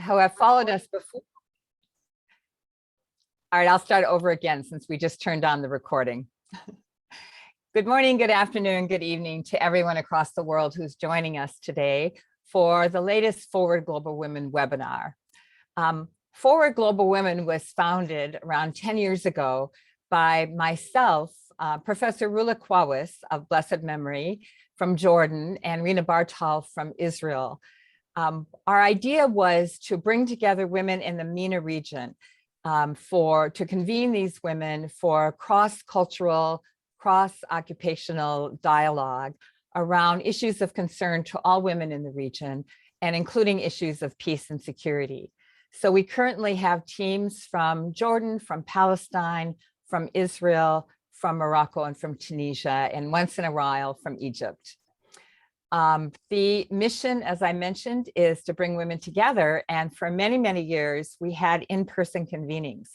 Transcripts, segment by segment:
who have followed us before. All right, I'll start over again since we just turned on the recording. Good morning, good afternoon, good evening to everyone across the world who's joining us today for the latest Forward Global Women webinar. Forward Global Women was founded around 10 years ago by myself, Professor Rula Kwawis of blessed memory from Jordan, and Rina Bartal from Israel. Our idea was to bring together women in the MENA region to convene these women for cross-cultural, cross-occupational dialogue around issues of concern to all women in the region, and including issues of peace and security. So we currently have teams from Jordan, from Palestine, from Israel, from Morocco, and from Tunisia, and once in a while from Egypt. The mission, as I mentioned, is to bring women together. And for many, many years, we had in-person convenings.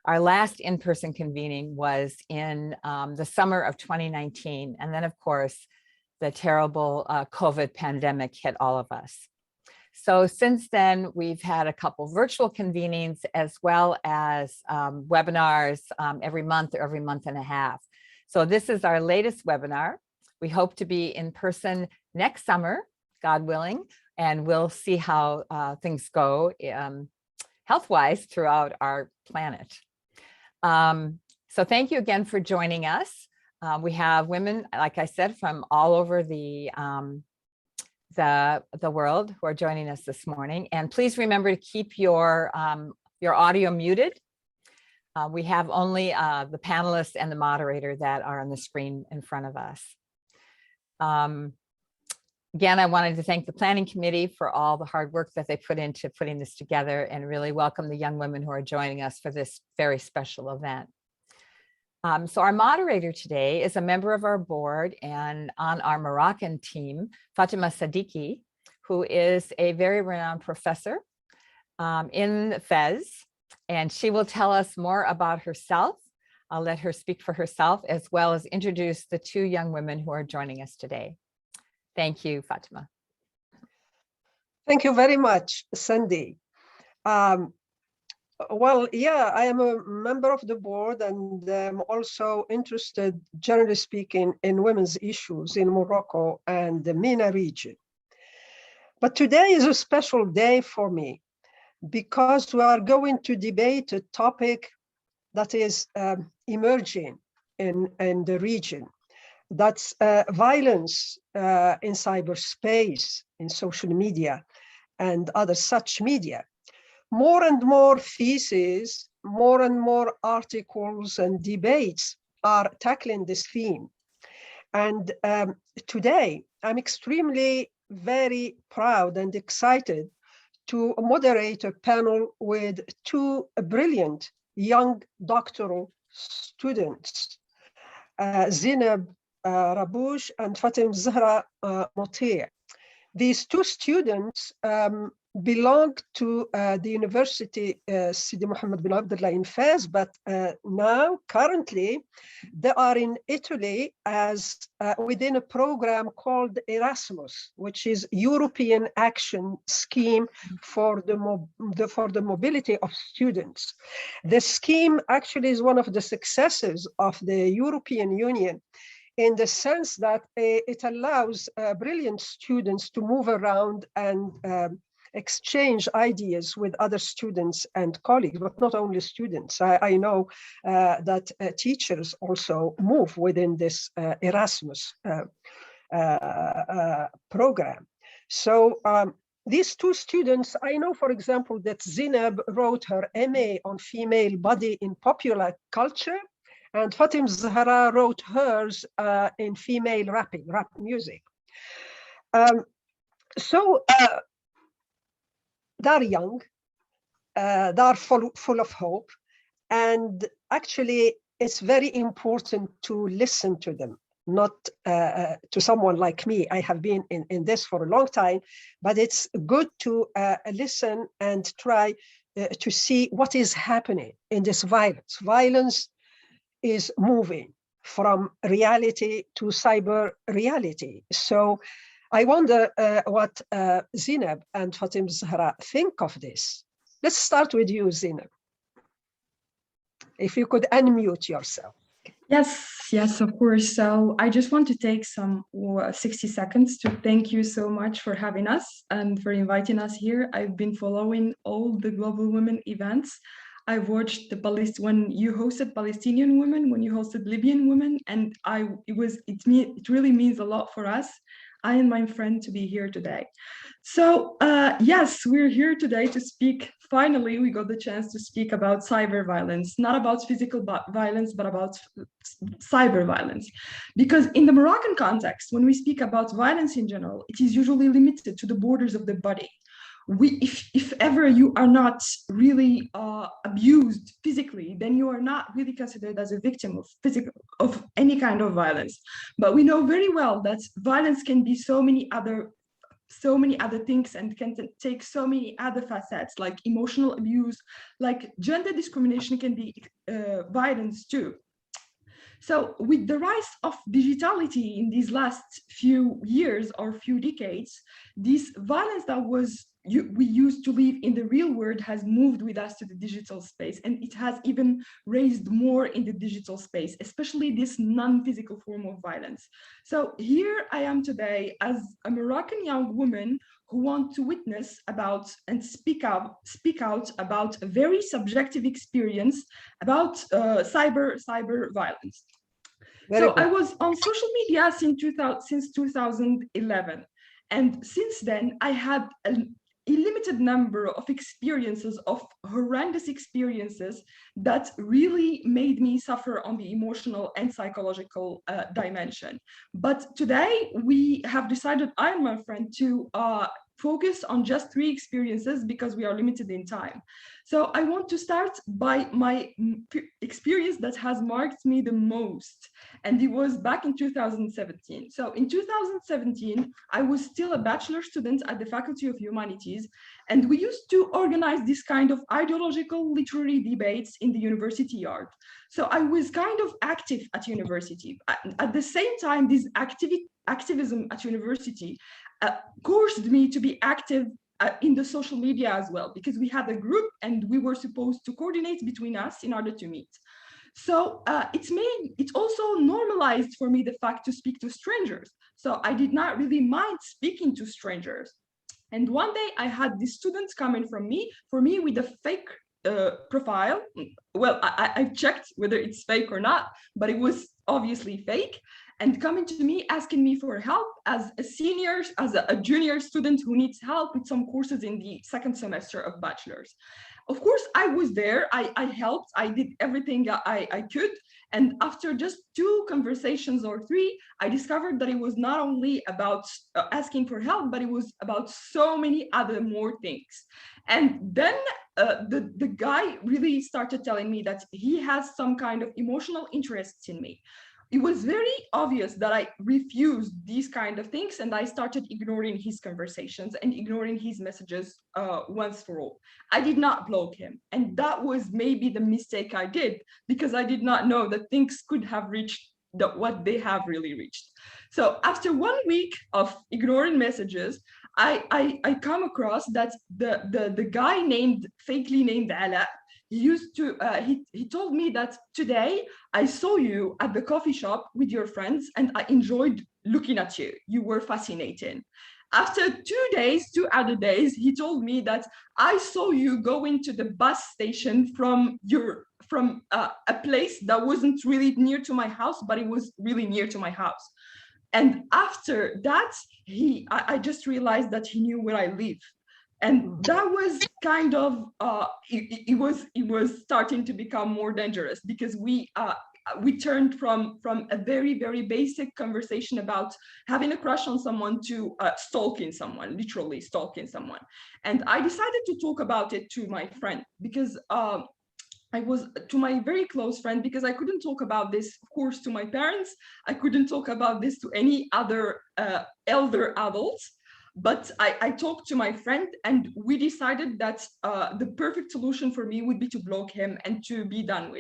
Our last in-person convening was in the summer of 2019. And then, of course, the terrible COVID pandemic hit all of us. So since then, we've had a couple virtual convenings as well as webinars every month or every month and a half. So this is our latest webinar. We hope to be in person next summer, God willing, and we'll see how things go health-wise throughout our planet. So thank you again for joining us. We have women, like I said, from all over the world who are joining us this morning. And please remember to keep your audio muted. We have only the panelists and the moderator that are on the screen in front of us. Again, I wanted to thank the planning committee for all the hard work that they put into putting this together, and really welcome the young women who are joining us for this very special event. So our moderator today is a member of our board and on our Moroccan team, Fatimazahrae, who is a very renowned professor in Fez, and she will tell us more about herself. I'll let her speak for herself, as well as introduce the two young women who are joining us today. Thank you, Fatima. Thank you very much, Sandy. Well, yeah, I am a member of the board, and I'm also interested, generally speaking, in women's issues in Morocco and the MENA region. But today is a special day for me because we are going to debate a topic that is emerging in the region. That's violence in cyberspace, in social media, and other such media. More and more theses, more and more articles and debates are tackling this theme. And today, I'm extremely very proud and excited to moderate a panel with two brilliant young doctoral students, Zineb Rabouj and Fatimazahrae Moutia. These two students belong to the University Sidi Mohammed bin Abdullah in Fez, but now currently they are in Italy as within a program called Erasmus, which is European Action Scheme for the mobility of students. The scheme actually is one of the successes of the European Union, in the sense that it allows brilliant students to move around and exchange ideas with other students and colleagues, but not only students. I know that teachers also move within this Erasmus program. So these two students, I know, for example, that Zineb wrote her MA on female body in popular culture, and Fatimazahrae wrote hers in female rap music. So they're young, they're full of hope, and actually it's very important to listen to them, not to someone like me. I have been in this for a long time, but it's good to listen and try to see what is happening in this violence. Violence is moving from reality to cyber reality. So I wonder what Zineb and Fatimazahrae think of this. Let's start with you, Zineb. If you could unmute yourself. Yes, of course. So I just want to take some 60 seconds to thank you so much for having us and for inviting us here. I've been following all the Global Women events. I've watched when you hosted Palestinian women, when you hosted Libyan women, and it really means a lot for us, I and my friend, to be here today. So yes, we're here today to speak. Finally, we got the chance to speak about cyber violence, not about physical violence, but about cyber violence. Because in the Moroccan context, when we speak about violence in general, it is usually limited to the borders of the body. If ever you are not really abused physically, then you are not really considered as a victim of any kind of violence. But we know very well that violence can be so many other things and can take so many other facets, like emotional abuse, like gender discrimination can be violence too. So with the rise of digitality in these last few years or few decades, this violence that we used to live in the real world has moved with us to the digital space, and it has even raised more in the digital space, especially this non-physical form of violence. So here I am today as a Moroccan young woman who want to witness about and speak out about a very subjective experience about cyber violence. I was on social media since 2011. And since then, I had a limited number of experiences, of horrendous experiences that really made me suffer on the emotional and psychological dimension. But today we have decided, I and my friend, to focus on just 3 experiences because we are limited in time. So I want to start by my experience that has marked me the most. And it was back in 2017. So in 2017, I was still a bachelor student at the Faculty of Humanities. And we used to organize this kind of ideological literary debates in the university yard. So I was kind of active at university. At the same time, this activism at university forced me to be active in the social media as well, because we had a group and we were supposed to coordinate between us in order to meet. So it also normalized for me the fact to speak to strangers. So I did not really mind speaking to strangers. And one day I had these students coming for me with a fake profile. Well, I've checked whether it's fake or not, but it was obviously fake. And coming to me, asking me for help as a junior student who needs help with some courses in the 2nd semester of bachelor's. Of course, I was there, I helped, I did everything I could. And after just 2 conversations or 3, I discovered that it was not only about asking for help, but it was about so many other more things. And then the guy really started telling me that he has some kind of emotional interest in me. It was very obvious that I refused these kind of things, and I started ignoring his conversations and ignoring his messages once for all. I did not block him, and that was maybe the mistake I did, because I did not know that things could have reached what they have really reached. So after 1 week of ignoring messages, I come across that the guy fakely named Ala, he told me that today I saw you at the coffee shop with your friends and I enjoyed looking at you. You were fascinating. After 2 other days, he told me that I saw you going to the bus station from a place that wasn't really near to my house, but it was really near to my house. And after that, I just realized that he knew where I live. And that was kind of, it was starting to become more dangerous, because we turned from a very, very basic conversation about having a crush on someone to stalking someone, literally stalking someone. And I decided to talk about it to my friend, because to my very close friend, because I couldn't talk about this, of course, to my parents. I couldn't talk about this to any other elder adults. But I talked to my friend, and we decided that the perfect solution for me would be to block him and to be done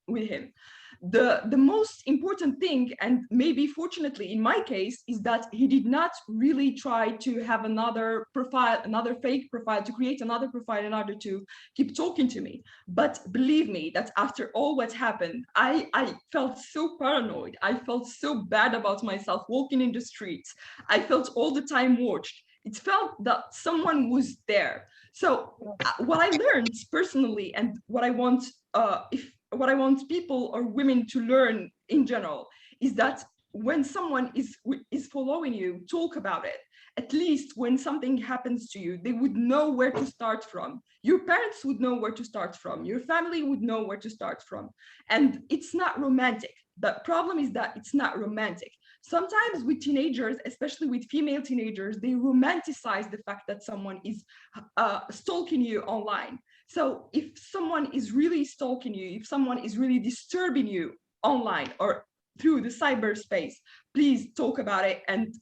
with him. the most important thing, and maybe fortunately in my case, is that he did not really try to have another profile, another fake profile, to create another profile in order to keep talking to me. But believe me that after all what happened, I felt so paranoid. I felt so bad about myself walking in the streets. I felt all the time watched. It felt that someone was there. So what I learned personally, and what I want, what I want people or women to learn in general, is that when someone is following you, talk about it. At least when something happens to you, they would know where to start from. Your parents would know where to start from. Your family would know where to start from. And it's not romantic. The problem is that it's not romantic. Sometimes with teenagers, especially with female teenagers, they romanticize the fact that someone is stalking you online. So if someone is really stalking you, if someone is really disturbing you online or through the cyberspace, please talk about it and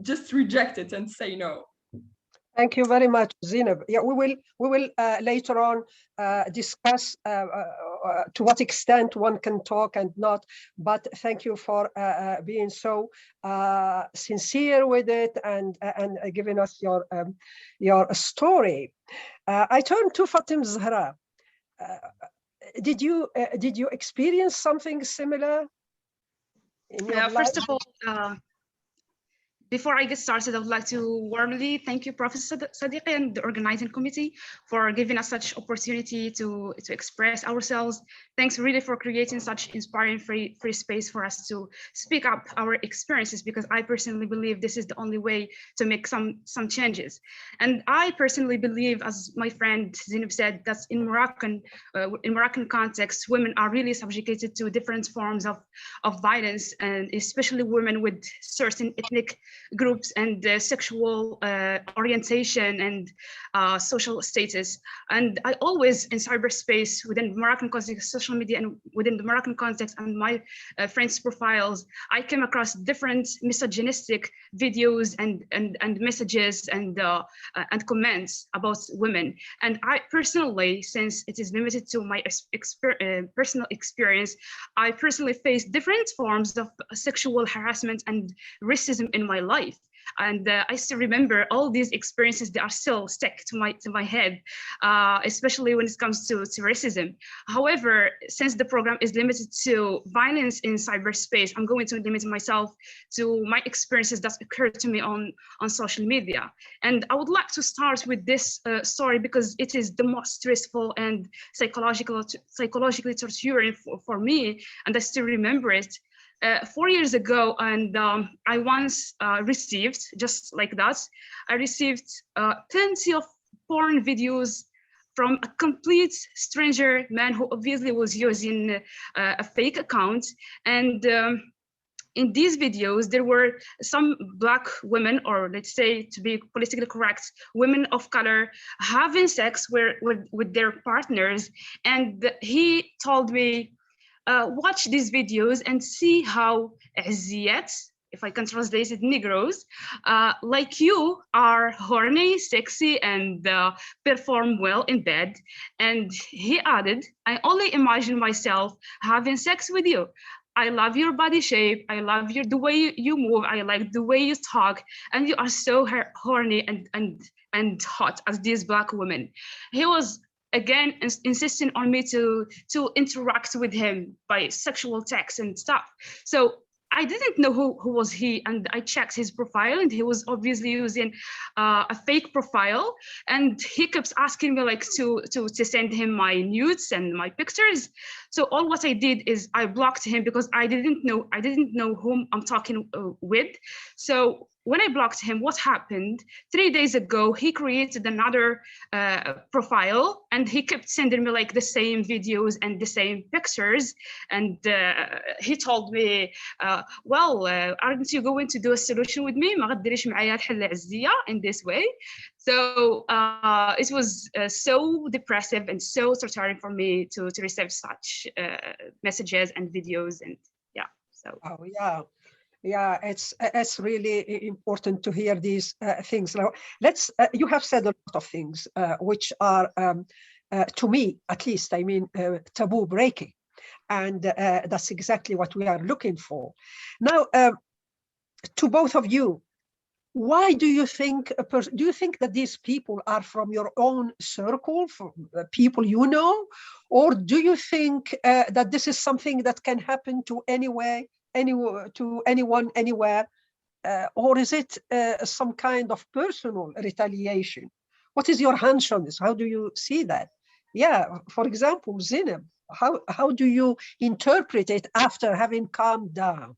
just reject it and say no. Thank you very much, Zineb. Yeah, we will later on discuss to what extent one can talk and not. But thank you for being so sincere with it and giving us your story. I turn to Fatimazahrae. Did you experience something similar in your life? First of all, before I get started, I would like to warmly thank you, Professor Sadiqi, and the organizing committee for giving us such opportunity to express ourselves. Thanks really for creating such inspiring free space for us to speak up our experiences, because I personally believe this is the only way to make some changes. And I personally believe, as my friend Zineb said, that in Moroccan context, women are really subjugated to different forms of violence, and especially women with certain ethnic groups and sexual orientation and social status. And I always, in cyberspace, within Moroccan context, social media, and within the Moroccan context and my friends' profiles, I came across different misogynistic videos and messages and comments about women. And I personally, since it is limited to my personal experience, I personally faced different forms of sexual harassment and racism in my life. And I still remember all these experiences. They are still stuck to my head, especially when it comes to racism. However, since the program is limited to violence in cyberspace, I'm going to limit myself to my experiences that occurred to me on social media. And I would like to start with this story because it is the most stressful and psychologically torturing for me, and I still remember it. 4 years ago, and I once received, just like that, I received plenty of porn videos from a complete stranger man who obviously was using a fake account. And in these videos, there were some Black women, or let's say, to be politically correct, women of color, having sex with their partners. And he told me, watch these videos and see how Azziyat, if I can translate it, Negroes, like you, are horny, sexy, and perform well in bed. And he added, I only imagine myself having sex with you. I love your body shape. I love the way you move. I like the way you talk. And you are so horny and hot as these Black women. He was again insisting on me to interact with him by sexual text and stuff. So I didn't know who was he, and I checked his profile, and he was obviously using a fake profile, and he kept asking me like to send him my nudes and my pictures. So all what I did is I blocked him because I didn't know whom I'm talking with. So when I blocked him, what happened? 3 days ago, he created another profile, and he kept sending me like the same videos and the same pictures. And he told me, well, aren't you going to do a solution with me? ما غديريش معايا الحل عزية, in this way. So it was so depressive and so torturing for me to receive such messages and videos. And yeah, so. Oh, yeah. Yeah, it's really important to hear these things. Now, you have said a lot of things which are, to me, at least, I mean, taboo breaking. And that's exactly what we are looking for. Now, to both of you, why do you think do you think that these people are from your own circle, from people you know, or do you think that this is something that can happen to anyone, anywhere, or is it some kind of personal retaliation? What is your hunch on this? How do you see that? Yeah, for example, Zineb, how do you interpret it after having calmed down?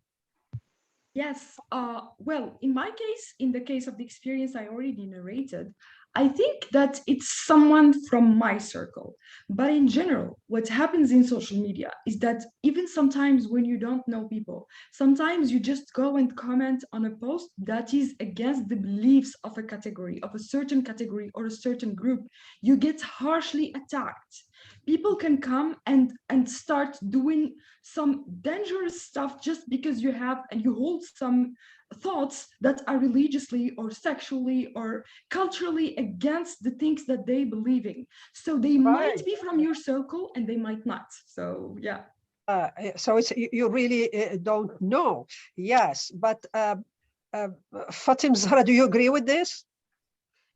Yes, well, in my case, in the case of the experience I already narrated, I think that it's someone from my circle. But in general, what happens in social media is that even sometimes when you don't know people, sometimes you just go and comment on a post that is against the beliefs of a category, of a certain category or a certain group, you get harshly attacked. People can come and start doing some dangerous stuff just because you have and you hold some thoughts that are religiously or sexually or culturally against the things that they believe in. So they might be from your circle and they might not. So yeah. So it's you really don't know. Yes, but Fatimazahrae, do you agree with this?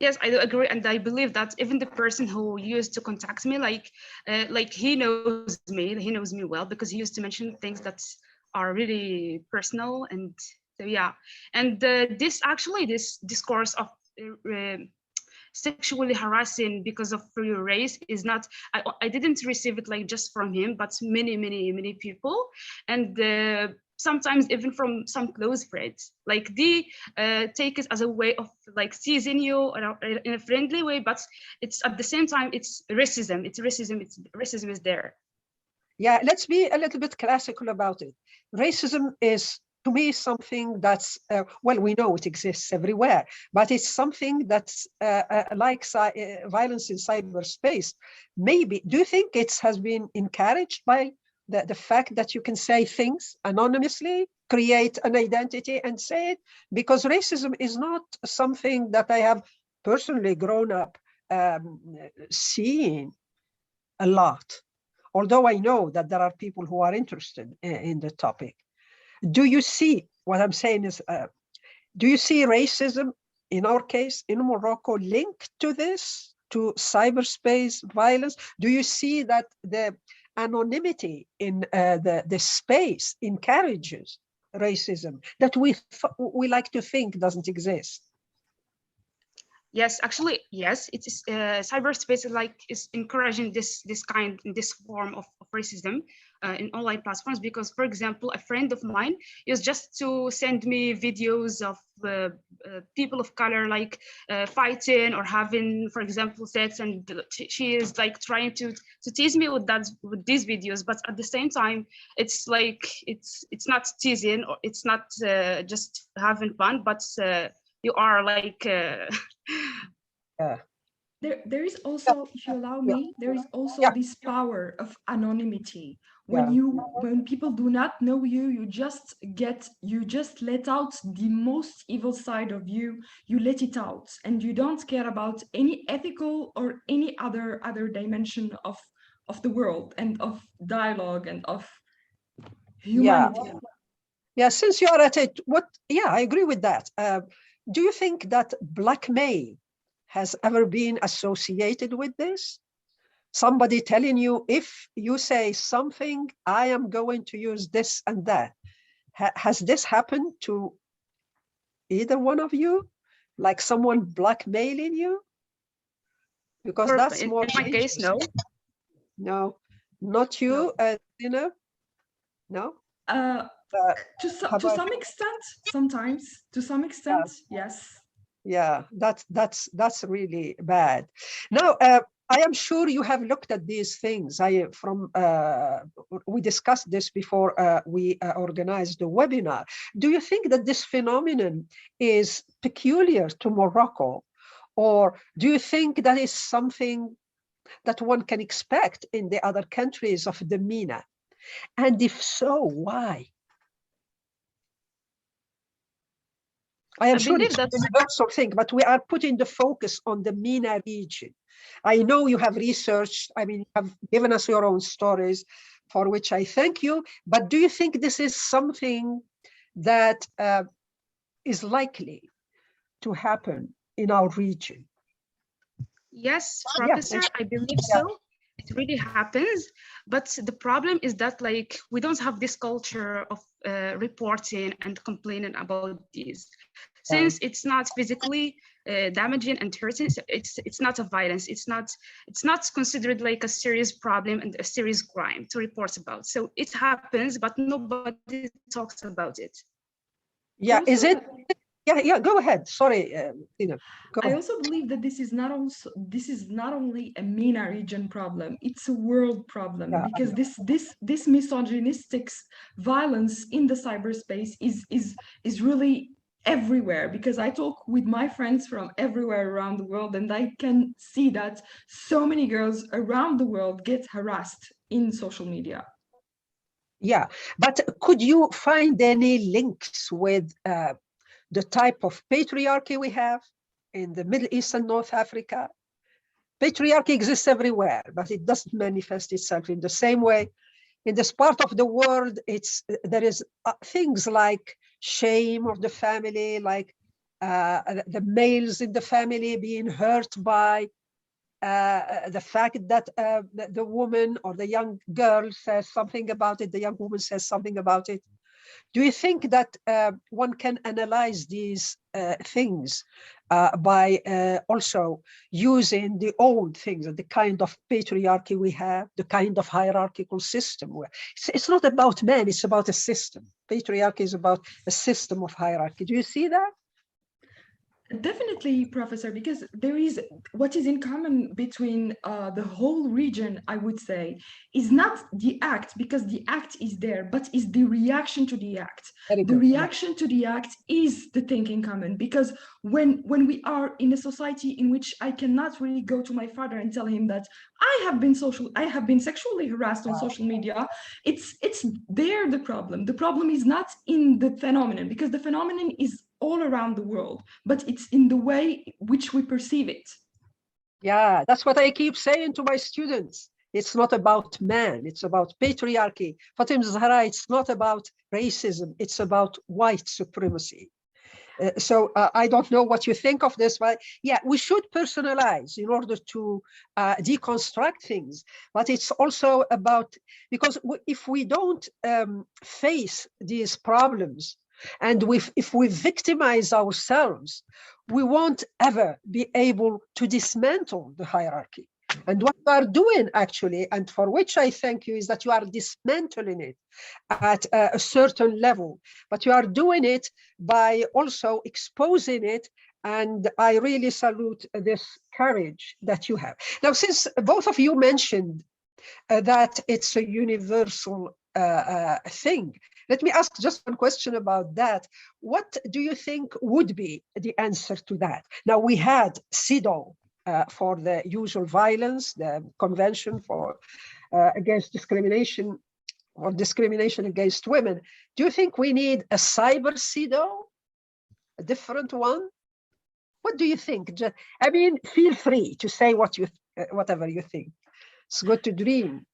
Yes, I do agree, and I believe that even the person who used to contact me, like he knows me well, because he used to mention things that are really personal, and so yeah. And this discourse of sexually harassing because of your race is not. I didn't receive it like just from him, but many people, and sometimes even from some close friends, like they take it as a way of like teasing you in a friendly way, but it's at the same time it's racism. Racism is there. Yeah, let's be a little bit classical about it. Racism is, to me, something that's well, we know it exists everywhere, but it's something that's like violence in cyberspace. Maybe, do you think it has been encouraged by the fact that you can say things anonymously, create an identity and say it? Because racism is not something that I have personally grown up seeing a lot, although I know that there are people who are interested in the topic. Do you see, what I'm saying is, do you see racism, in our case, in Morocco, linked to this, to cyberspace violence? Do you see that the anonymity in the space encourages racism that we like to think doesn't exist? Yes, actually, yes. It is cyberspace is encouraging this form of racism in online platforms, because, for example, a friend of mine used just to send me videos of people of color fighting or having, for example, sex, and she is like trying to tease me with these videos, but at the same time, it's like it's not teasing, or it's not just having fun, but you are like There is also, if you allow me, there is also this power of anonymity. When people do not know you, you just let out the most evil side of you. You let it out, and you don't care about any ethical or any other dimension of the world and of dialogue and of humanity. Yeah, since you are at it, I agree with that. Do you think that blackmail has ever been associated with this? Somebody telling you, if you say something, I am going to use this and that. Has this happened to either one of you? Like someone blackmailing you? Because that's more in my case, no. No, not you, Zineb? No? To some extent, sometimes. To some extent, yes. Yeah, that's really bad. Now, I am sure you have looked at these things. We discussed this before we organized the webinar. Do you think that this phenomenon is peculiar to Morocco, or do you think that is something that one can expect in the other countries of the MENA? And if so, why? I am sure it's a universal thing, but we are putting the focus on the MENA region. I know you have researched, I mean, you have given us your own stories, for which I thank you. But do you think this is something that is likely to happen in our region? Yes, Professor, I believe so. It really happens, but the problem is that like we don't have this culture of reporting and complaining about these. Since it's not physically damaging and hurting, so it's not a violence. It's not considered like a serious problem and a serious crime to report about. So it happens, but nobody talks about it. Yeah, is it? Yeah, go ahead. Sorry, Zineb. I also believe that this is not only a MENA region problem, it's a world problem, because this misogynistic violence in the cyberspace is really everywhere, because I talk with my friends from everywhere around the world, and I can see that so many girls around the world get harassed in social media. Yeah, but could you find any links with the type of patriarchy we have in the Middle East and North Africa? Patriarchy exists everywhere, but it doesn't manifest itself in the same way. In this part of the world, there is things like shame of the family, like the males in the family being hurt by the fact that the woman or the young girl says something about it, the young woman says something about it. Do you think that one can analyze these things by also using the old things, the kind of patriarchy we have, the kind of hierarchical system? It's not about men, it's about a system. Patriarchy is about a system of hierarchy. Do you see that? Definitely, Professor, because there is what is in common between the whole region, I would say, is not the act, because the act is there, but is the reaction to the act. The reaction to the act is the thing in common, because when we are in a society in which I cannot really go to my father and tell him that I have been sexually harassed on social media, it's there the problem. The problem is not in the phenomenon, because the phenomenon is all around the world, but it's in the way which we perceive it. Yeah, that's what I keep saying to my students. It's not about man, it's about patriarchy. Fatimazahrae, it's not about racism, it's about white supremacy. So I don't know what you think of this, but yeah, we should personalize in order to deconstruct things. But it's also about, because if we don't face these problems, and if we victimize ourselves, we won't ever be able to dismantle the hierarchy. And what you are doing, actually, and for which I thank you, is that you are dismantling it at a certain level, but you are doing it by also exposing it. And I really salute this courage that you have. Now, since both of you mentioned that it's a universal thing, let me ask just one question about that. What do you think would be the answer to that? Now, we had CEDAW for the usual violence, the Convention for against discrimination or discrimination against women. Do you think we need a cyber CEDAW, a different one? What do you think? I mean, feel free to say whatever you think. It's good to dream.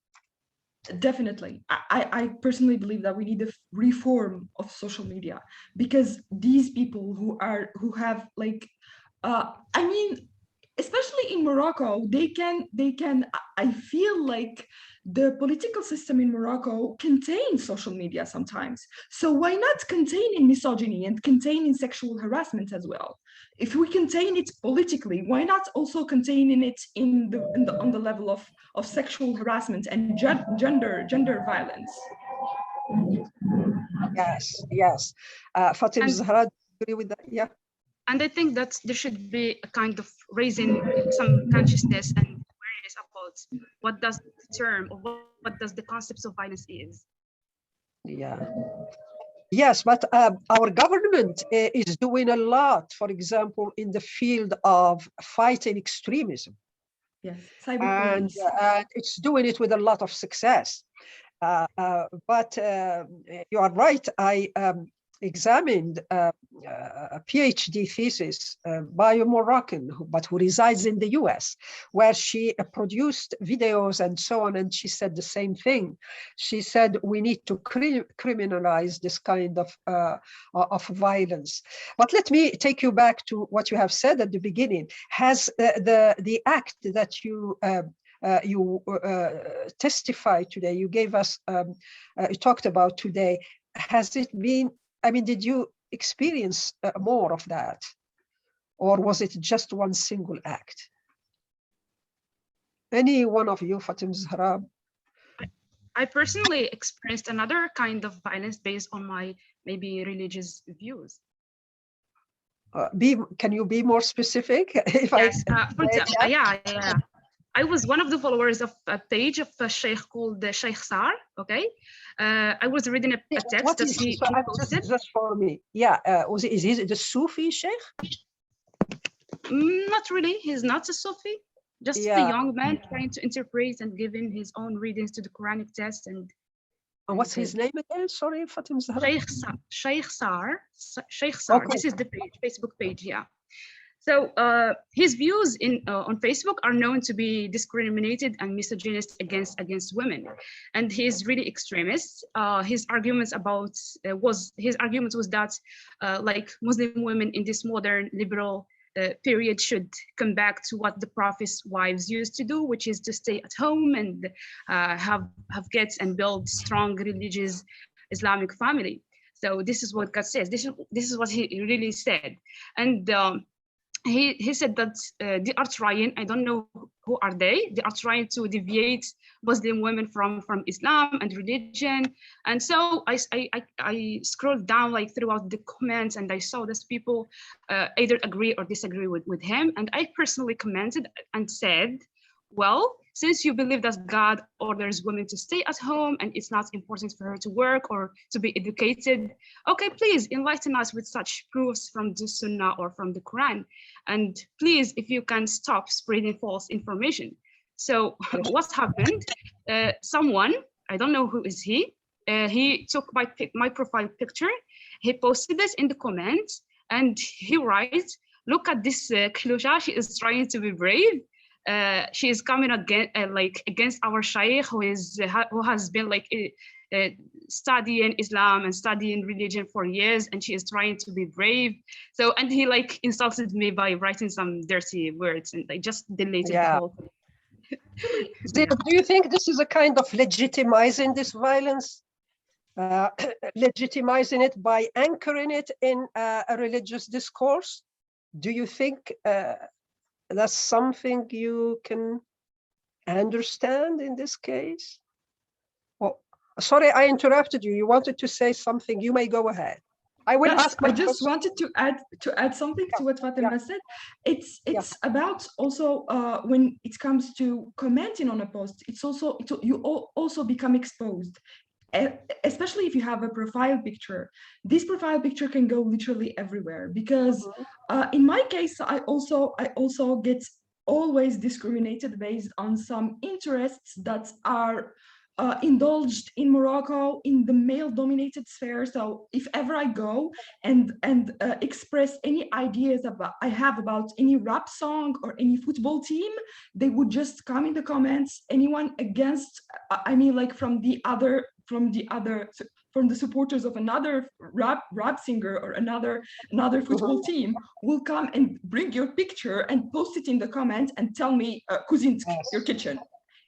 Definitely. I personally believe that we need a reform of social media, because these people who have like, I mean, especially in Morocco, they can, I feel like the political system in Morocco contains social media sometimes. So why not containing misogyny and containing sexual harassment as well? If we contain it politically, why not also containing it on the level of sexual harassment and gender violence? Yes. Fatimazahrae, agree with that? Yeah. And I think that there should be a kind of raising some consciousness and awareness about what does the term or what does the concept of violence is. Yeah. Yes, but our government is doing a lot, for example, in the field of fighting extremism. Yes, and it's doing it with a lot of success. But you are right. examined a PhD thesis by a Moroccan, but who resides in the US, where she produced videos and so on. And she said the same thing. She said, we need to criminalize this kind of violence. But let me take you back to what you have said at the beginning. Has the act that you testified today, you gave us, you talked about today, has it been, I mean, did you experience more of that? Or was it just one single act? Any one of you, Fatimazahrae? I personally experienced another kind of violence based on my maybe religious views. Can you be more specific? If Yes, yeah. I was one of the followers of a page of a sheikh called Sheikh Sar. Okay, I was reading a text that he posted. Just for me, yeah. Is he the Sufi sheikh? Not really. He's not a Sufi. Just a young man trying to interpret and giving his own readings to the Quranic text. And what's his name again? Sorry, Fatimazahrae. Sheikh Sar. Sheikh Sar. Okay. This is the page, Facebook page. Yeah. So his views on Facebook are known to be discriminated and misogynist against women, and he's really extremist. His argument was that like Muslim women in this modern liberal period should come back to what the Prophet's wives used to do, which is to stay at home and have kids and build strong religious Islamic family. So this is what God says. This is what he really said, and. He said that they are trying, I don't know who are they are trying to deviate Muslim women from Islam and religion. And so I scrolled down like throughout the comments, and I saw these people either agree or disagree with him. And I personally commented and said, well, since you believe that God orders women to stay at home and it's not important for her to work or to be educated, okay, please enlighten us with such proofs from the Sunnah or from the Quran. And please, if you can stop spreading false information. So what happened? Someone, I don't know who is he took my profile picture, he posted this in the comments, and he writes, look at this Khluja, she is trying to be brave. She is coming against our shaykh who has been studying Islam and studying religion for years, and she is trying to be brave. So, and he like insulted me by writing some dirty words, and I just deleted the whole thing. Zineb, do you think this is a kind of legitimizing this violence? Legitimizing it by anchoring it in a religious discourse? Do you think that's something you can understand in this case? Oh, sorry, I interrupted you. You wanted to say something. You may go ahead. I will ask. I just wanted to add something to what Fatima said. It's about also when it comes to commenting on a post. You also become exposed. Especially if you have a profile picture. This profile picture can go literally everywhere, because in my case, I also get always discriminated based on some interests that are indulged in Morocco in the male-dominated sphere. So if ever I go and express any ideas I have about any rap song or any football team, they would just come in the comments. Anyone against, I mean, like from the supporters of another rap singer or another football team will come and bring your picture and post it in the comments and tell me, Kuzinski, your kitchen.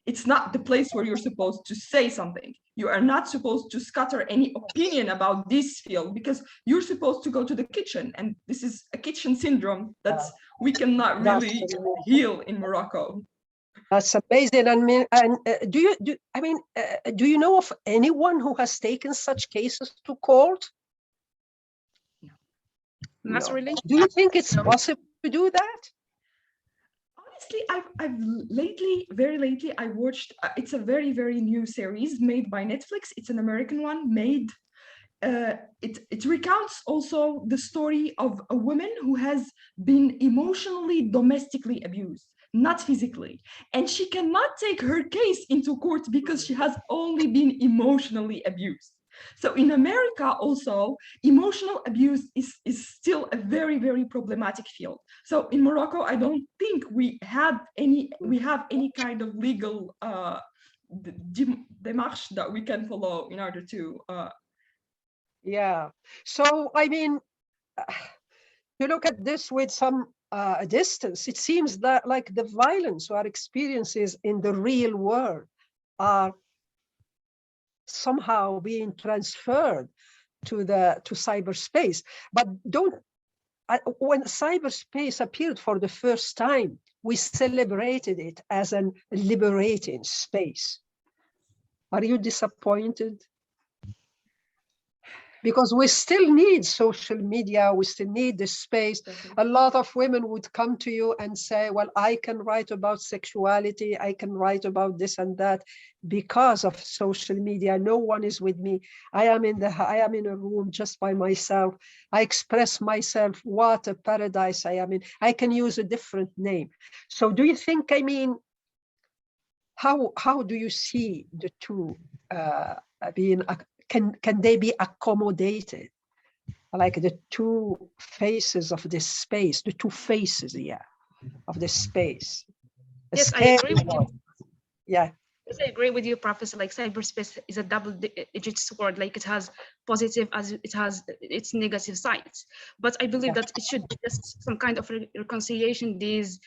It's not the place where you're supposed to say something. You are not supposed to scatter any opinion about this field, because you're supposed to go to the kitchen, and this is a kitchen syndrome that we cannot really heal in Morocco. That's amazing. And do you know of anyone who has taken such cases to court? No. Not really. Do you think it's possible to do that? Honestly, I've very lately, I watched, it's a very, very new series made by Netflix. It's an American one made. It recounts also the story of a woman who has been emotionally, domestically abused, not physically. And she cannot take her case into court because she has only been emotionally abused. So in America also, emotional abuse is still a very, very problematic field. So in Morocco, I don't think we have any kind of legal démarche that we can follow in order to Yeah. So, I mean, you look at this with some distance, it seems that like the violence or experiences in the real world are somehow being transferred to cyberspace. But when cyberspace appeared for the first time, we celebrated it as an liberating space. Are you disappointed? Because we still need social media, we still need this space. A lot of women would come to you and say, well, I can write about sexuality, I can write about this and that because of social media. No one is with me. I am in a room just by myself. I express myself. What a paradise I am in. I can use a different name. So do you think, I mean, how do you see the two being, can they be accommodated? Like the two faces of this space, the two faces, yeah, of this space. Yes, I agree with you. Yeah. Yes, I agree with you, Professor. Like cyberspace is a double-edged sword. Like it has positive as it has its negative sides. But I believe that it should be just some kind of reconciliation these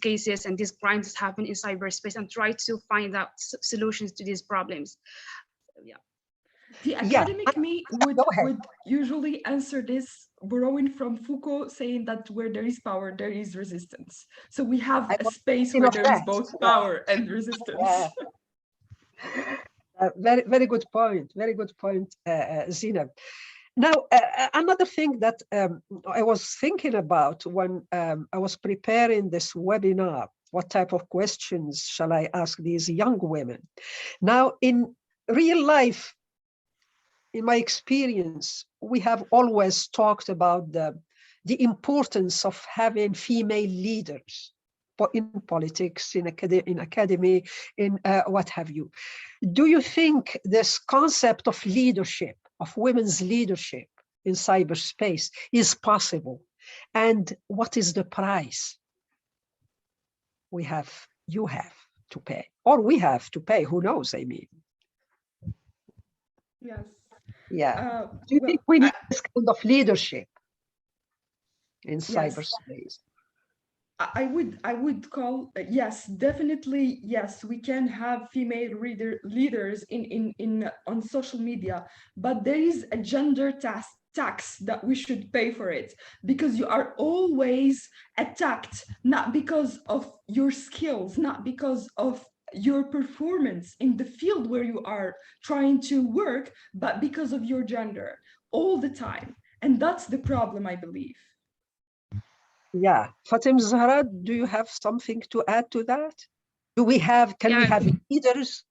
cases and these crimes that happen in cyberspace and try to find out solutions to these problems. Yeah. The academic me would usually answer this borrowing from Foucault, saying that where there is power, there is resistance. So we have a space where there is both power and resistance. Very, very good point. Very good point, Zineb. Now, another thing that I was thinking about when I was preparing this webinar, what type of questions shall I ask these young women? Now, in real life, in my experience, we have always talked about the importance of having female leaders in politics, in academy, in what have you. Do you think this concept of leadership, of women's leadership in cyberspace is possible? And what is the price you have to pay, or we have to pay, who knows, I mean. Yes. Yeah. Do you think we need this kind of leadership in cyberspace? I would call yes, definitely yes. We can have female leaders on social media, but there is a gender tax that we should pay for it, because you are always attacked, not because of your skills, not because of your performance in the field where you are trying to work, but because of your gender all the time. And that's the problem, I believe. Yeah. Fatimazahrae, do you have something to add to that? Can we have leaders?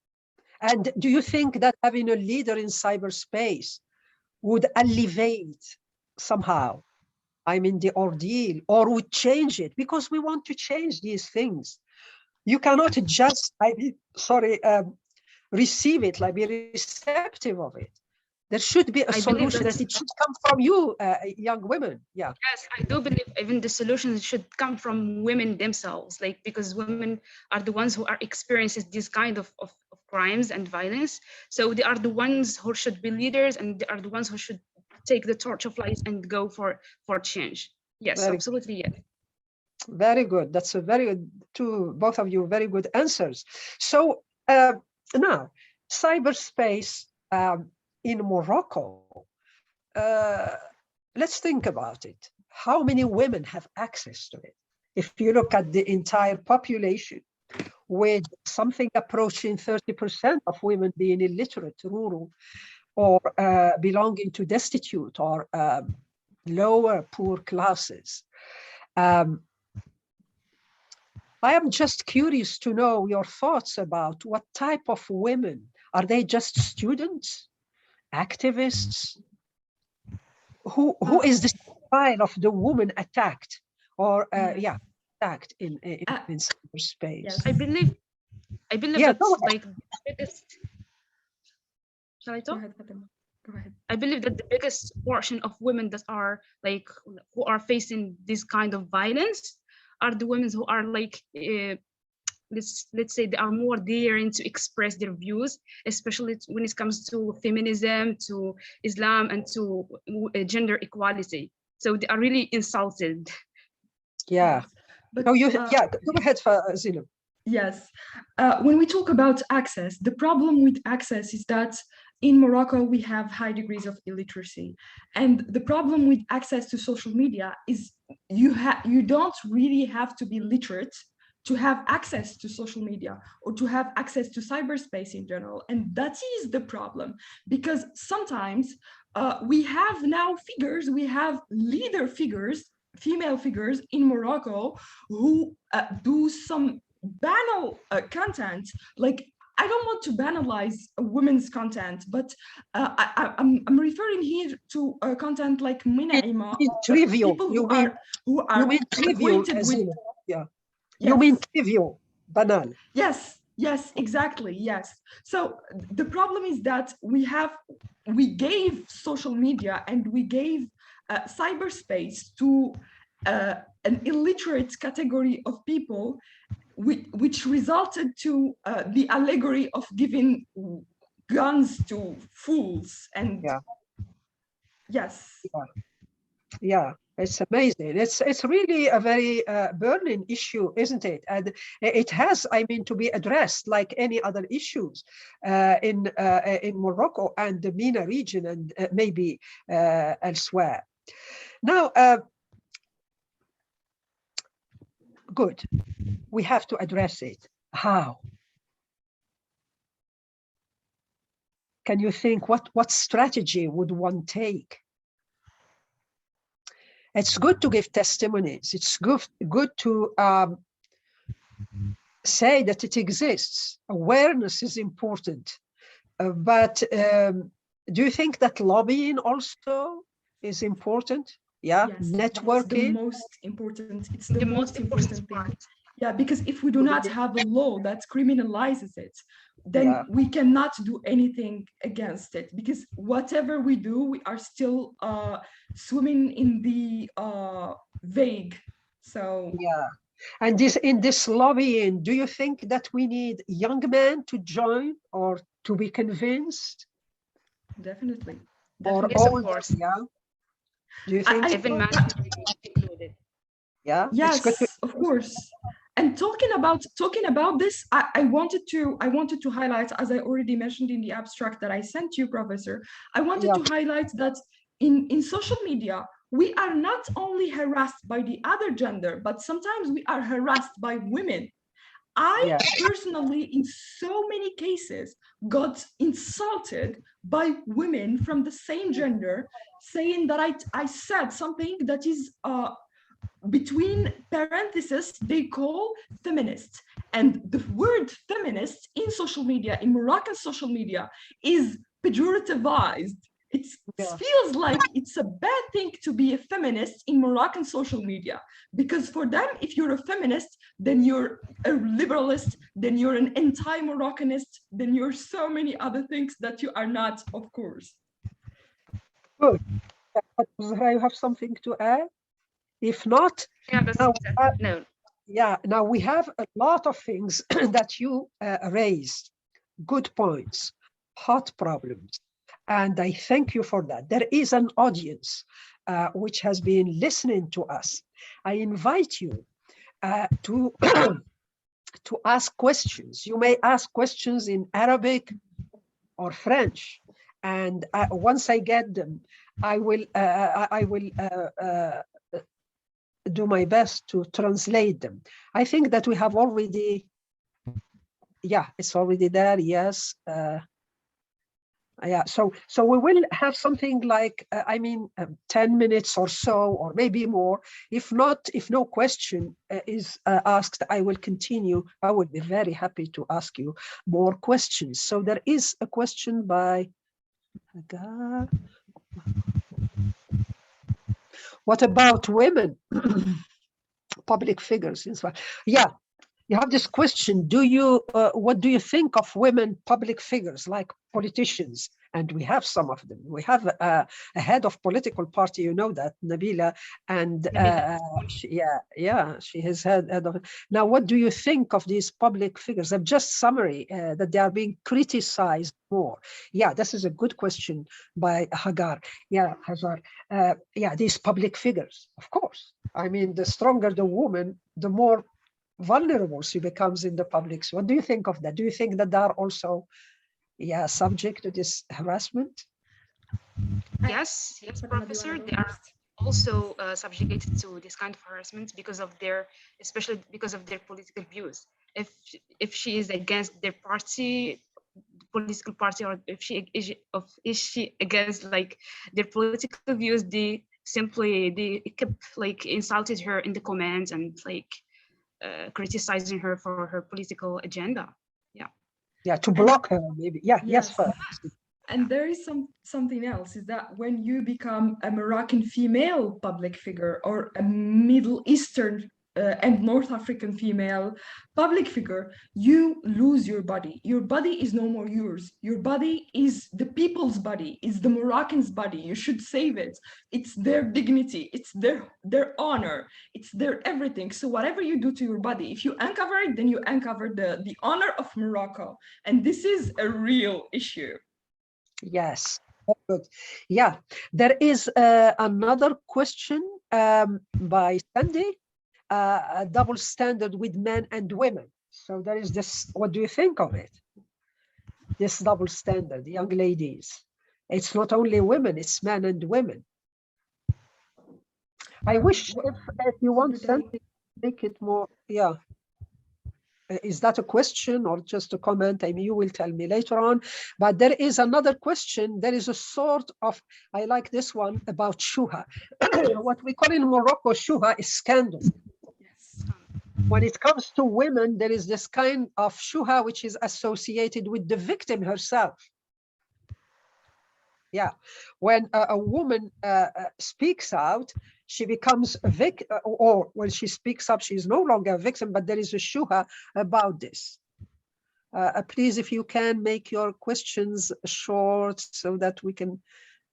And do you think that having a leader in cyberspace would alleviate somehow, I mean, the ordeal, or would change it? Because we want to change these things. You cannot just, receive it, like be receptive of it. There should be a solution, and it should come from you, young women. Yeah. Yes, I do believe even the solutions should come from women themselves, like because women are the ones who are experiencing this kind of crimes and violence. So they are the ones who should be leaders, and they are the ones who should take the torch of light and go for change. Yes, absolutely, yes. Very good. That's a very good, to both of you, very good answers. So now, cyberspace in Morocco, let's think about it. How many women have access to it? If you look at the entire population, with something approaching 30% of women being illiterate, rural, or belonging to destitute or lower poor classes. I am just curious to know your thoughts about what type of women. Are they just students, activists? Who is the style of the woman attacked, or attacked in cyberspace? Yes, I believe that's like the biggest. Shall I Go talk? ahead, Fatima. Go ahead. I believe that the biggest portion of women that are like who are facing this kind of violence are the women who are like let's say they are more daring to express their views, especially when it comes to feminism, to Islam, and to gender equality. So they are really insulted. Yeah. But No, yeah, go ahead, Zineb. yes, when we talk about access, the problem with access is that in Morocco we have high degrees of illiteracy, and the problem with access to social media is you don't really have to be literate to have access to social media or to have access to cyberspace in general, and that is the problem, because sometimes we have now figures, we have leader figures, female figures in Morocco who do some banal content. Like, I don't want to banalize women's content, but I'm referring here to content like MENA, Trivial. people You who are mean trivial, acquainted with. Zineb. Yeah. Yes. You mean trivial, banal. Yes, exactly. Yes. So the problem is that we gave social media and we gave cyberspace to an illiterate category of people, which resulted to the allegory of giving guns to fools. And Yeah. yes. Yeah, it's amazing. It's really a very burning issue, isn't it? And it has, I mean, to be addressed like any other issues in Morocco and the MENA region, and maybe elsewhere. Now, good. We have to address it. How? Can you think what strategy would one take? It's good to give testimonies. It's good to say that it exists. Awareness is important. But do you think that lobbying also is important? Yeah, Yes, networking. the most important. It's the most important thing. Yeah, because if we do not have a law that criminalizes it, then we cannot do anything against it. Because whatever we do, we are still swimming in the vague. So yeah, and in this lobbying, do you think that we need young men to join or to be convinced? Definitely. Or Yes, of old, course. yeah. Do you think? Even men included. Yeah. Yes, It's good to, of course. And talking about this, I wanted to highlight, as I already mentioned in the abstract that I sent you, Professor, I wanted to highlight that in social media, we are not only harassed by the other gender, but sometimes we are harassed by women. I personally, in so many cases, got insulted by women from the same gender, saying that I said something that is between parentheses, they call feminist. And the word feminist in social media, in Moroccan social media, is pejorativized. It feels like it's a bad thing to be a feminist in Moroccan social media, because for them, if you're a feminist, then you're a liberalist, then you're an anti-Moroccanist, then you're so many other things that you are not, of course. good. But Zahra, you have something to add? If not, no. Yeah, now we have a lot of things that you raised, good points, hot problems, and I thank you for that. There is an audience which has been listening to us. I invite you to to ask questions. You may ask questions in Arabic or French, and once I get them, I will do my best to translate them. I think that we have already, yeah, it's already there. Yes. Yeah, so we will have something like, 10 minutes or so, or maybe more. If not, if no question is asked, I will continue. I would be very happy to ask you more questions. So there is a question by Hagar. What about women? Public figures. Yeah, you have this question. Do you, what do you think of women public figures like politicians and we have some of them. We have a head of political party, you know that, Nabila, and she has head of. Now, what do you think of these public figures? I've just summary that they are being criticized more. Yeah, this is a good question by Hagar. Yeah, Hagar. These public figures, of course. I mean, the stronger the woman, the more vulnerable she becomes in the public. So what do you think of that? Do you think that they are also subject to this harassment? Yes, Professor, they are also subjugated to this kind of harassment especially because of their political views. If she is against their party, political party, or if she is against like their political views, they kept like insulted her in the comments and like criticizing her for her political agenda. To block her, maybe. Yes. And there is something else, is that when you become a Moroccan female public figure or a Middle Eastern and North African female public figure, you lose your body. Your body is no more yours. Your body is the people's body, it's the Moroccans' body. You should save it. It's their dignity, it's their honor, it's their everything. So whatever you do to your body, if you uncover it, then you uncover the honor of Morocco. And this is a real issue. Yes, good. Yeah, there is another question by Sandy. A double standard with men and women. So there is this, what do you think of it? This double standard, young ladies. It's not only women, it's men and women. I wish if you want something, make it more, Is that a question or just a comment? I mean, you will tell me later on. But there is another question. There is a sort of, I like this one about shuha. What we call in Morocco shuha is scandal. When it comes to women, there is this kind of shuha which is associated with the victim herself. Yeah, when a woman speaks out, she becomes a victim, or when she speaks up, she is no longer a victim, but there is a shuha about this. Please, if you can make your questions short so that we can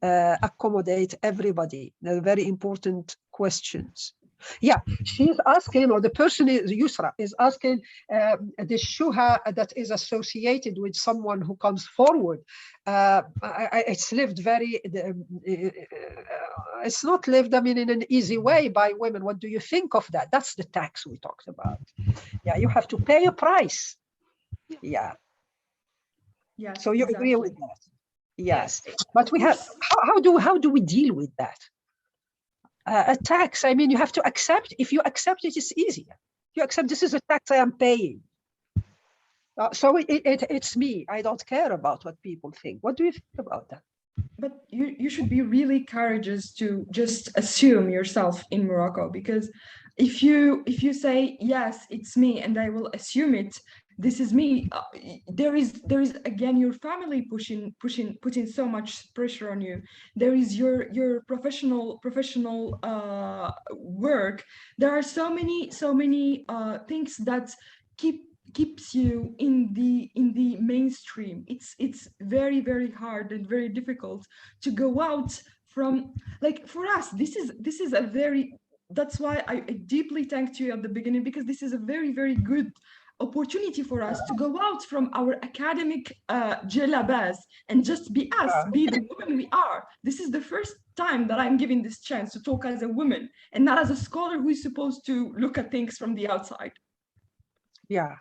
accommodate everybody. They're very important questions. Yeah, she's asking, or the person is Yusra, is asking the shuha that is associated with someone who comes forward. It's lived very, it's not lived, I mean, in an easy way by women. What do you think of that? That's the tax we talked about. Yeah, you have to pay a price. Yeah. Yes. So you exactly. agree with that? Yes. But we have, how do we deal with that? A tax, I mean, you have to accept. If you accept it, it's easier. You accept this is a tax I am paying. So it's me. I don't care about what people think. What do you think about that? But you should be really courageous to just assume yourself in Morocco, because if you say, yes, it's me, and I will assume it, this is me, there is again your family putting so much pressure on you. There is your professional work. There are so many things that keeps you in the mainstream. It's very, very hard and very difficult to go out from, like, for us, this is a very, that's why I deeply thanked you at the beginning, because this is a very, very good opportunity for us to go out from our academic jalabas and just be us, be the women we are. This is the first time that I'm given this chance to talk as a woman and not as a scholar who is supposed to look at things from the outside. Yeah,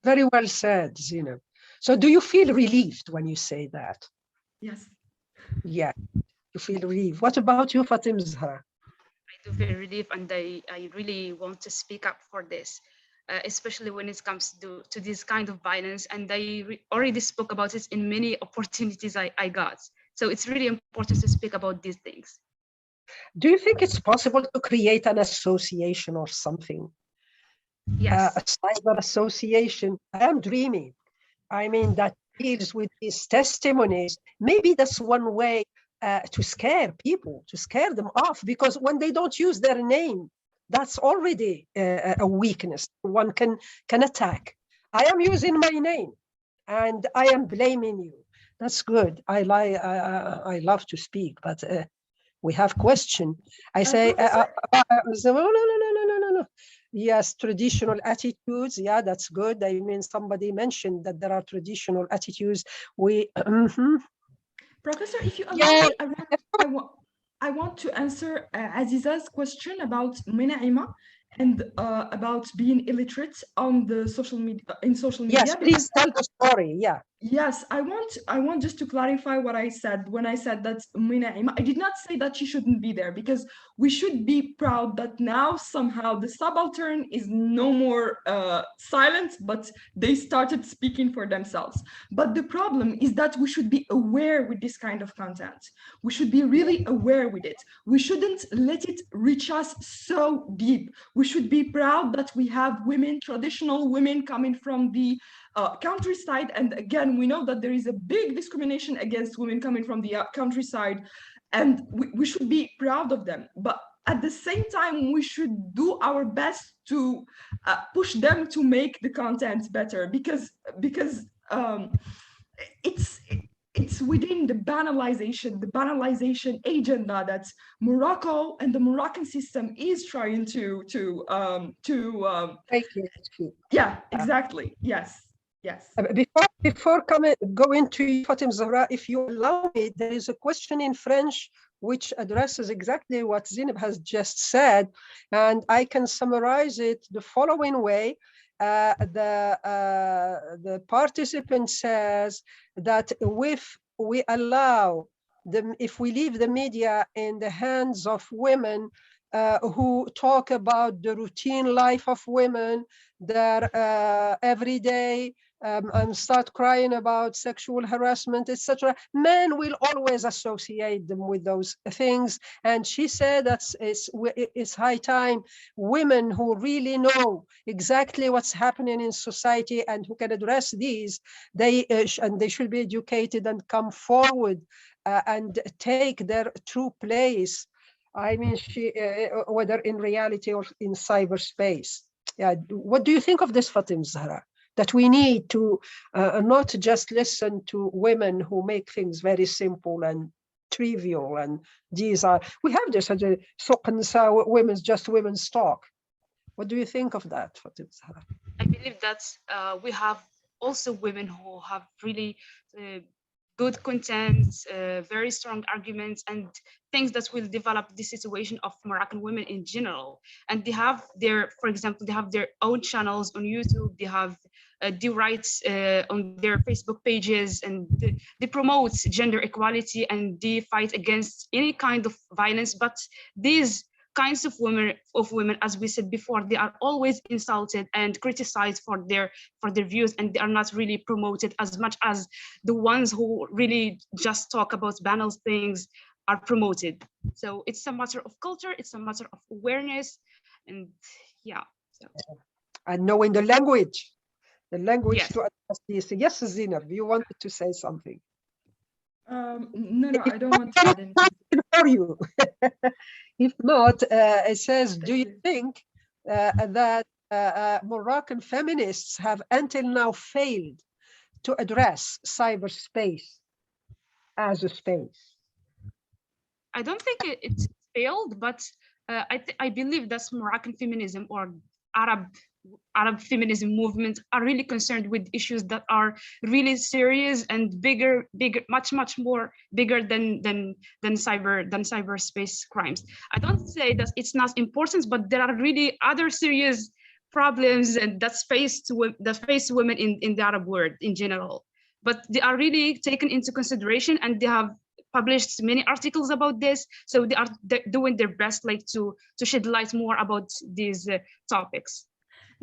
very well said, Zineb. So do you feel relieved when you say that? Yes. Yeah, you feel relieved. What about you, Fatimazahrae? I do feel relief, and I really want to speak up for this. Especially when it comes to this kind of violence. And I already spoke about it in many opportunities I got. So it's really important to speak about these things. Do you think it's possible to create an association or something? Yes. A cyber association? I am dreaming. I mean, that deals with these testimonies. Maybe that's one way to scare people, to scare them off, because when they don't use their name, that's already a weakness. One can attack. I am using my name and I am blaming you. That's good. I love to speak, but we have question. I say, no, no, no, no, no, no, no, no. Yes, traditional attitudes. Yeah, that's good. I mean, somebody mentioned that there are traditional attitudes. Professor, if you allow Yeah. me, I want to answer Aziza's question about MENA and about being illiterate on the social media in social media. Yes, please tell the story. Yeah. Yes, I want just to clarify what I said when I said that MENA. I did not say that she shouldn't be there, because we should be proud that now somehow the subaltern is no more silent, but they started speaking for themselves. But the problem is that we should be aware with this kind of content. We should be really aware with it. We shouldn't let it reach us so deep. We should be proud that we have women, traditional women coming from the countryside. And again, we know that there is a big discrimination against women coming from the countryside, and we should be proud of them. But at the same time, we should do our best to push them to make the content better, because it's within the banalization agenda that Morocco and the Moroccan system is trying to Thank you. yeah, exactly. Yes. Before going to Fatimazahrae, if you allow me, there is a question in French which addresses exactly what Zineb has just said, and I can summarize it the following way. The participant says that if we allow if we leave the media in the hands of women who talk about the routine life of women, their everyday and start crying about sexual harassment, etc., men will always associate them with those things. And she said that it's high time women who really know exactly what's happening in society and who can address these, and they should be educated and come forward and take their true place. I mean, whether in reality or in cyberspace. Yeah. What do you think of this, Fatimazahrae? That we need to not just listen to women who make things very simple and trivial, and we have this as a women's talk. What do you think of that, Fatimazahrae? I believe that we have also women who have really good content, very strong arguments, and things that will develop the situation of Moroccan women in general. And they have for example, they have their own channels on YouTube. They have the rights on their Facebook pages, and they promote gender equality and they fight against any kind of violence. But these kinds of women, as we said before, they are always insulted and criticized for their views, and they are not really promoted as much as the ones who really just talk about banal things are promoted. So it's a matter of culture, it's a matter of awareness, and yeah. So. And knowing the language Yes. to address this. Yes, Zineb, you wanted to say something. No, I don't want to add anything. For you. If not, it says, do you think that Moroccan feminists have until now failed to address cyberspace as a space? I don't think it's failed, but I believe that Moroccan feminism or Arab feminism movement are really concerned with issues that are really serious and much more bigger than cyberspace crimes. I don't say that it's not important, but there are really other serious problems and that face women in the Arab world in general. But they are really taken into consideration, and they have published many articles about this. So they're doing their best, like to shed light more about these topics.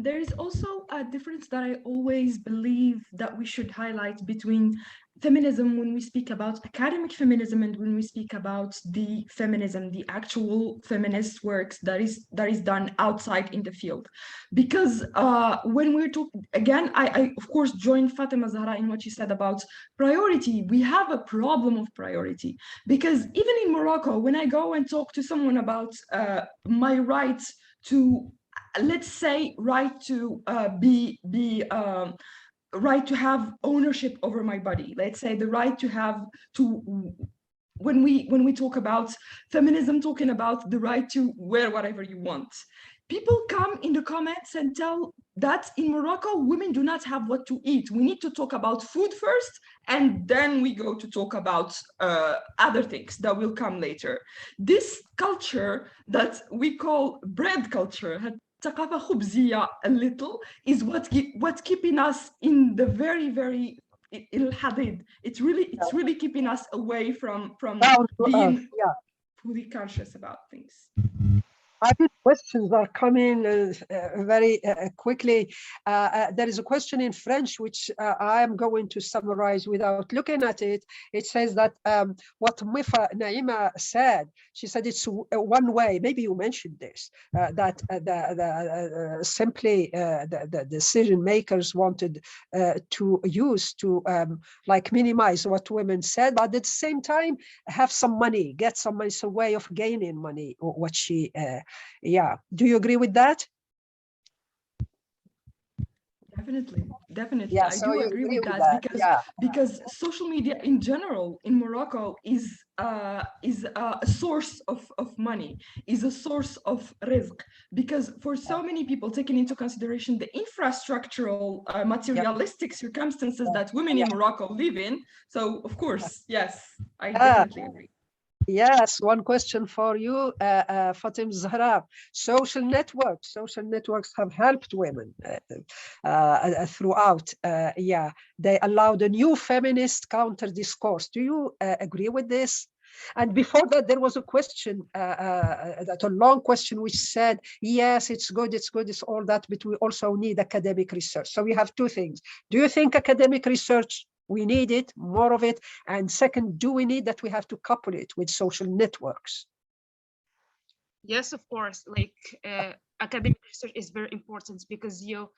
There is also a difference that I always believe that we should highlight between feminism when we speak about academic feminism and when we speak about the feminism, the actual feminist works that is done outside in the field. Because when we're talking, again, I of course join Fatimazahrae in what she said about priority. We have a problem of priority, because even in Morocco, when I go and talk to someone about my rights to, let's say, right to be right to have ownership over my body. Let's say the right to have to, when we talk about feminism, talking about the right to wear whatever you want. People come in the comments and tell that in Morocco, women do not have what to eat. We need to talk about food first, and then we go to talk about other things that will come later. This culture that we call bread culture, ثقافة خبزية a little, is what's keeping us in the very الحضيض. It's really keeping us away from being fully conscious about things. I think questions are coming very quickly. There is a question in French, which I am going to summarize without looking at it. It says that what Mifa Naima said, she said it's one way, maybe you mentioned this, that simply the decision makers wanted to use to like minimize what women said, but at the same time, have some money, get some money. It's a way of gaining money, what she yeah, do you agree with that? Definitely. Yeah, I so do you agree with that, because social media in general in Morocco is a source of money, is a source of rizq, because for so many people, taking into consideration the infrastructural materialistic circumstances that women in Morocco live in. So of course, yes, I definitely agree. Yes, one question for you, Fatimazahrae. Social networks have helped women throughout. Yeah, they allowed a new feminist counter discourse. Do you agree with this? And before that, there was a question, that a long question, which said, yes, it's good, it's all that, but we also need academic research. So we have two things. Do you think academic research, we need it, more of it? And second, do we need that we have to couple it with social networks? Yes, of course. Like academic research is very important because you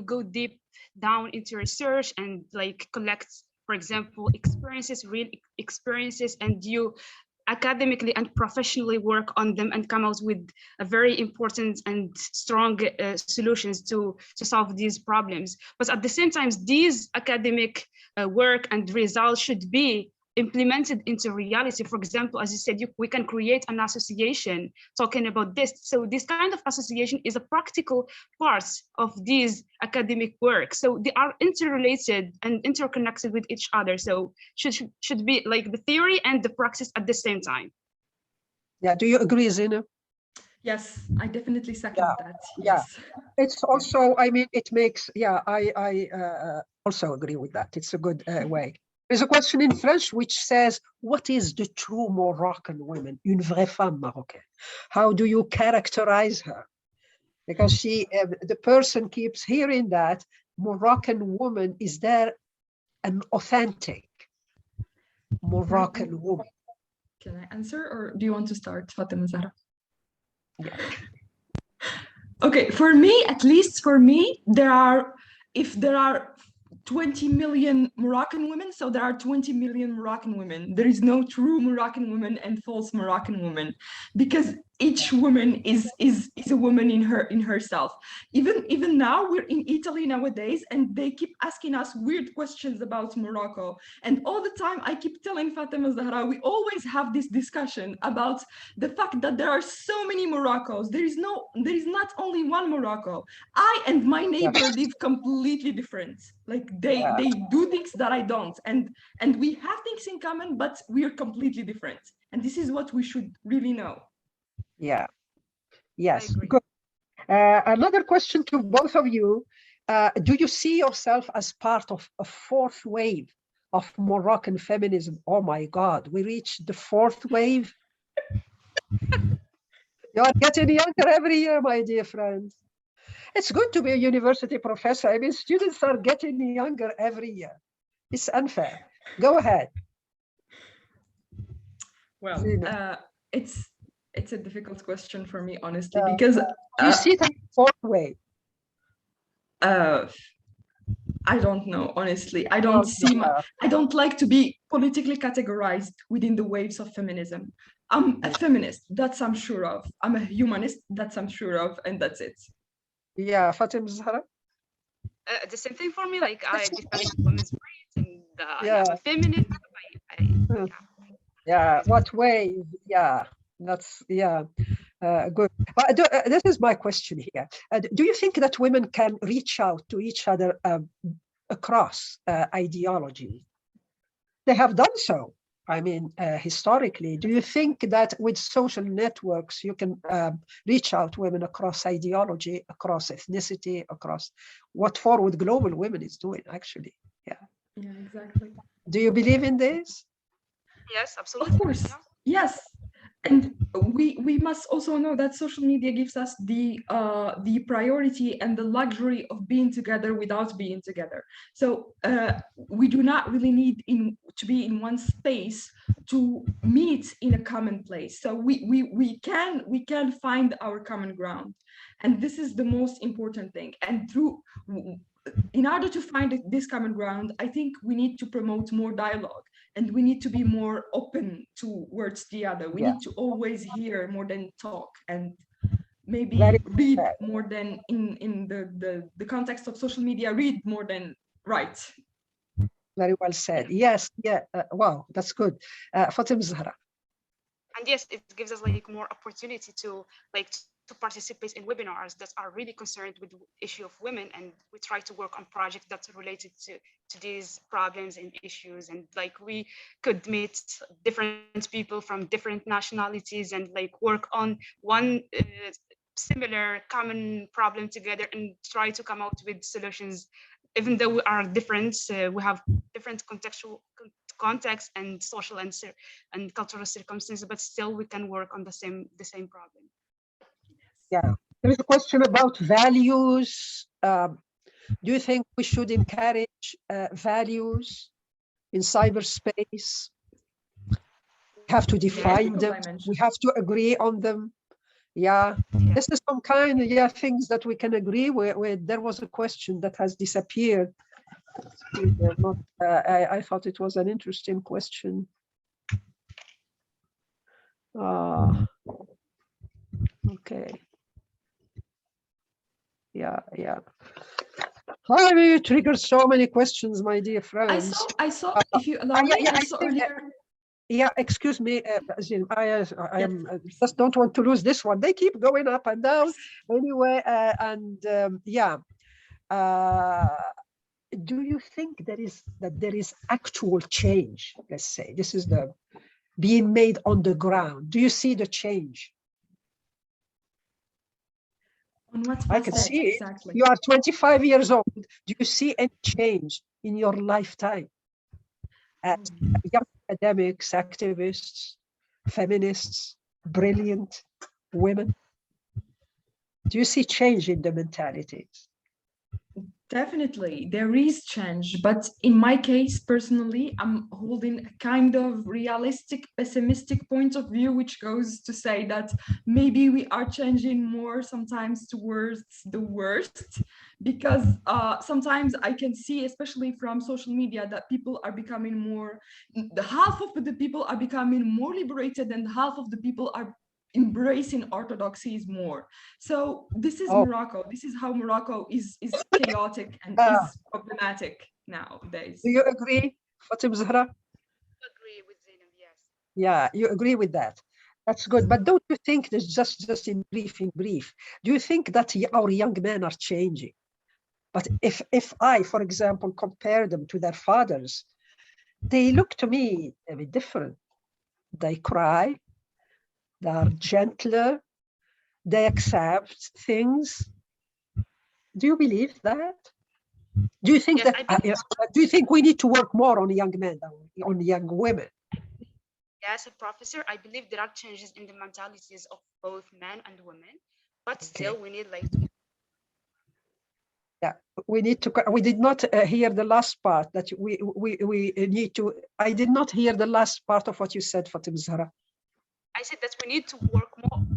go deep down into research and like collect, for example, real experiences, and you academically and professionally work on them and come out with a very important and strong solutions to solve these problems. But at the same time, these academic work and results should be implemented into reality. For example, as you said, we can create an association talking about this. So this kind of association is a practical part of these academic work. So they are interrelated and interconnected with each other. So should be like the theory and the practice at the same time. Yeah, do you agree, Zineb? Yes, I definitely second that. Yeah, Yes. it's also, I mean, it makes, I also agree with that. It's a good way. There's a question in French which says, what is the true Moroccan woman, une vraie femme marocaine? How do you characterize her? Because she, the person keeps hearing that Moroccan woman, is there an authentic Moroccan woman? Can I answer, or do you want to start, Fatimazahrae? Yeah. Okay, for me, at least for me, if there are 20 million Moroccan women, so there are 20 million Moroccan women. There is no true Moroccan woman and false Moroccan woman, because each woman is a woman in herself. Even now, we're in Italy nowadays, and they keep asking us weird questions about Morocco. And all the time, I keep telling Fatimazahrae, we always have this discussion about the fact that there are so many Moroccos. There is not only one Morocco. I and my neighbor live completely different. Like they do things that I don't, and we have things in common, but we are completely different. And this is what we should really know. Yeah. Yes. Good. Another question to both of you. Do you see yourself as part of a fourth wave of Moroccan feminism? Oh my God, we reached the fourth wave. You are getting younger every year, my dear friends. It's good to be a university professor. I mean, students are getting younger every year. It's unfair. Go ahead. Well, it's a difficult question for me, honestly, because do you see it as a fourth wave? I don't know, honestly. I don't like to be politically categorized within the waves of feminism. I'm a feminist, that's I'm sure of. I'm a humanist, that's I'm sure of, and that's it. Yeah, Fatimazahrae? The same thing for me. Like I defend women's rights and Yeah. I'm a feminist. Mm. Yeah, what way? Yeah, that's good. But this is my question here. Do you think that women can reach out to each other across ideology? They have done so. I mean, historically, do you think that with social networks you can reach out women across ideology, across ethnicity, across what Forward Global Women is doing? Actually, yeah. Yeah, exactly. Do you believe in this? Yes, absolutely. Of course, yes. And we must also know that social media gives us the priority and the luxury of being together without being together. So we do not really need to be in one space to meet in a common place. So we can find our common ground, and this is the most important thing. And in order to find this common ground, I think we need to promote more dialogue. And we need to be more open towards the other. We need to always hear more than talk, and maybe read more than in the context of social media, read more than write. Very well said. Yes, yeah. Wow, that's good. Fatimazahrae. And yes, it gives us like more opportunity to participate in webinars that are really concerned with the issue of women, and we try to work on projects that's related to these problems and issues, and like we could meet different people from different nationalities and like work on one similar common problem together and try to come out with solutions. Even though we are different, we have different contextual context and social and cultural circumstances, but still we can work on the same problem. Yeah, there is a question about values. Do you think we should encourage values in cyberspace? We have to define them. We have to agree on them. Yeah, this is some kind of things that we can agree with. There was a question that has disappeared. I thought it was an interesting question. Okay. Yeah. How do you trigger so many questions, my dear friends? I saw if you allow me, I saw earlier. Yeah, excuse me, Zineb, I just don't want to lose this one. They keep going up and down. Anyway, do you think there is actual change? Let's say this is the being made on the ground. Do you see the change? On what I can see it. exactly. You are 25 years old. Do you see any change in your lifetime as young academics, activists, feminists, brilliant women? Do you see change in the mentalities? Definitely, there is change, but in my case, personally, I'm holding a kind of realistic, pessimistic point of view, which goes to say that maybe we are changing more sometimes towards the worst, because sometimes I can see, especially from social media, that people are becoming half of the people are becoming more liberated and half of the people are embracing orthodoxies more. So this is Morocco. This is how Morocco is chaotic and is problematic nowadays. Do you agree, Fatimazahrae? Agree with Zineb, yes. Yeah, you agree with that. That's good. But don't you think this just in brief, do you think that our young men are changing? But if I, for example, compare them to their fathers, they look to me a bit different. They cry. They are gentler. They accept things. Do you believe that? Do you think do you think we need to work more on young men than on young women? As a professor, I believe there are changes in the mentalities of both men and women, but still we need we need to. We did not hear the last part that we need to. I did not hear the last part of what you said, Fatimazahrae. I said that we need to work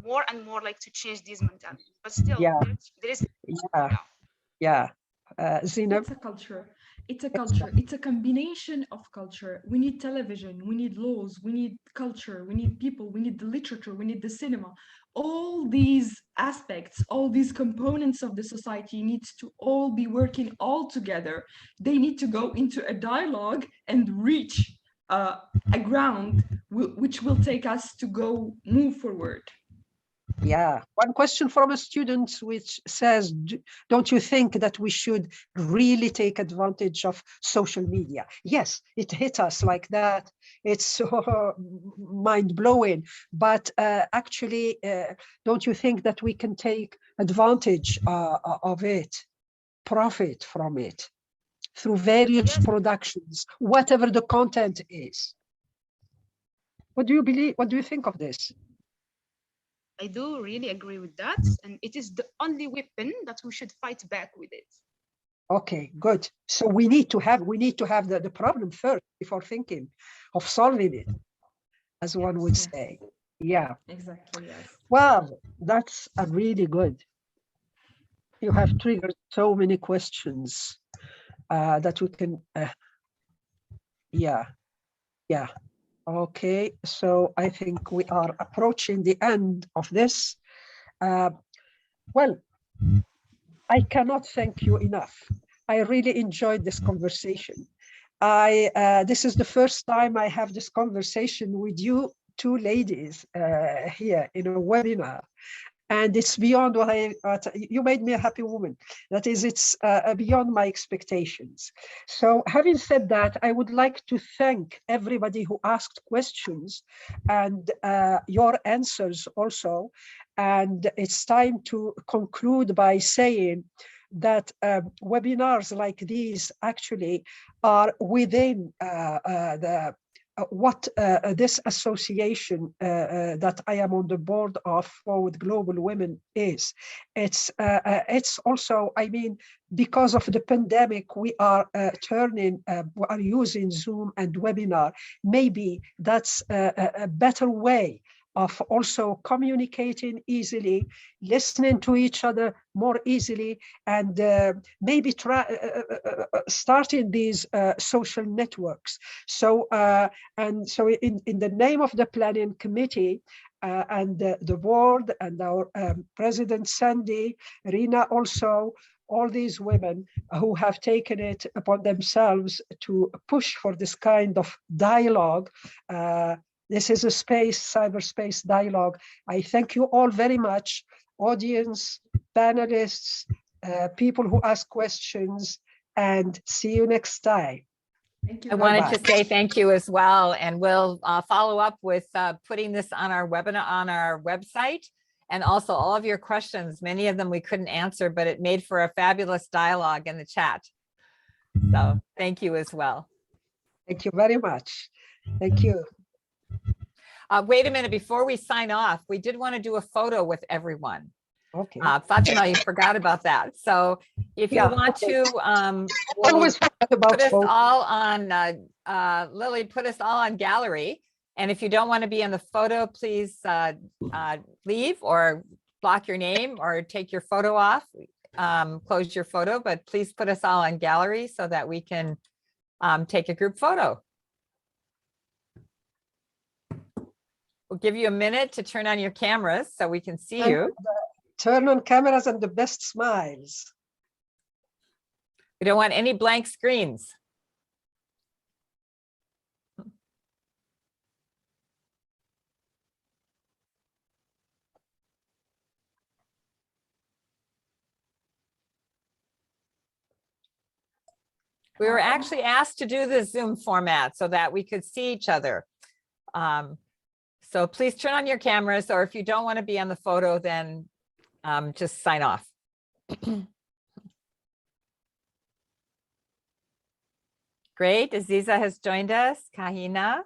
more and more to change these mentalities, but still there is Zineb. It's a culture. It's a culture. It's a combination of culture. We need television, we need laws, we need culture, we need people, we need the literature, we need the cinema. All these aspects, all these components of the society needs to all be working all together. They need to go into a dialogue and reach a ground which will take us to go move forward. Yeah, one question from a student which says, don't you think that we should really take advantage of social media? Yes, it hit us like that. It's so mind-blowing. But actually, don't you think that we can take advantage of it, profit from it, through various productions, whatever the content is? What do you believe? What do you think of this? I do really agree with that. And it is the only weapon that we should fight back with it. Okay, good. So we need to have the problem first before thinking of solving it, as one would say. Yeah. Exactly, yes. Well, that's a really good. You have triggered so many questions that we can, yeah. Okay, so I think we are approaching the end of this. Well, I cannot thank you enough. I really enjoyed this conversation. This is the first time I have this conversation with you two ladies here in a webinar. And it's beyond what you made me a happy woman. That is, it's beyond my expectations. So having said that, I would like to thank everybody who asked questions and your answers also. And it's time to conclude by saying that webinars like these actually are within what this association that I am on the board of Forward Global Women is. It's also, I mean, because of the pandemic, we are we are using Zoom and webinar. Maybe that's a better way of also communicating easily, listening to each other more easily, and maybe starting these social networks. So, and so in the name of the planning committee and the board and our president, Sandy, Rina also, all these women who have taken it upon themselves to push for this kind of dialogue. This is a cyberspace dialogue. I thank you all very much, audience, panelists, people who ask questions, and see you next time. Thank you. I wanted to say thank you as well, and we'll follow up with putting this on our webinar on our website, and also all of your questions. Many of them we couldn't answer, but it made for a fabulous dialogue in the chat. So thank you as well. Thank you very much. Thank you. Wait a minute, before we sign off, we did want to do a photo with everyone. Okay. Fatima, you forgot about that. So if you want to, Always forget about put us photos. all on, Lily, put us all on gallery. And if you don't want to be in the photo, please leave or block your name or take your photo off, close your photo, but please put us all on gallery so that we can take a group photo. We'll give you a minute to turn on your cameras so we can see you. Turn on cameras and the best smiles. We don't want any blank screens. We were actually asked to do the Zoom format so that we could see each other. So please turn on your cameras, or if you don't want to be on the photo, then just sign off. Great, Aziza has joined us, Kahina.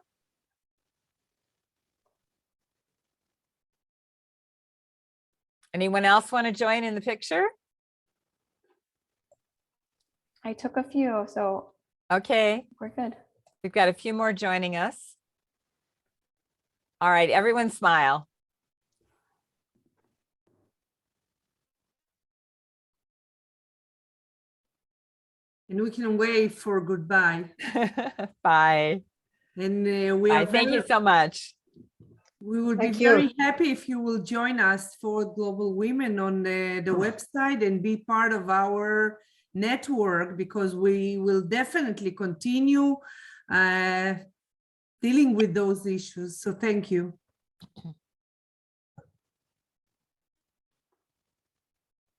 Anyone else want to join in the picture? I took a few, so Okay, we're good. we've got a few more joining us. All right, everyone smile. And we can wave for goodbye. Bye. And we are Bye. Thank you so much. We will be Thank you. very happy if you will join us for Global Women on the website and be part of our network, because we will definitely continue dealing with those issues. So thank you.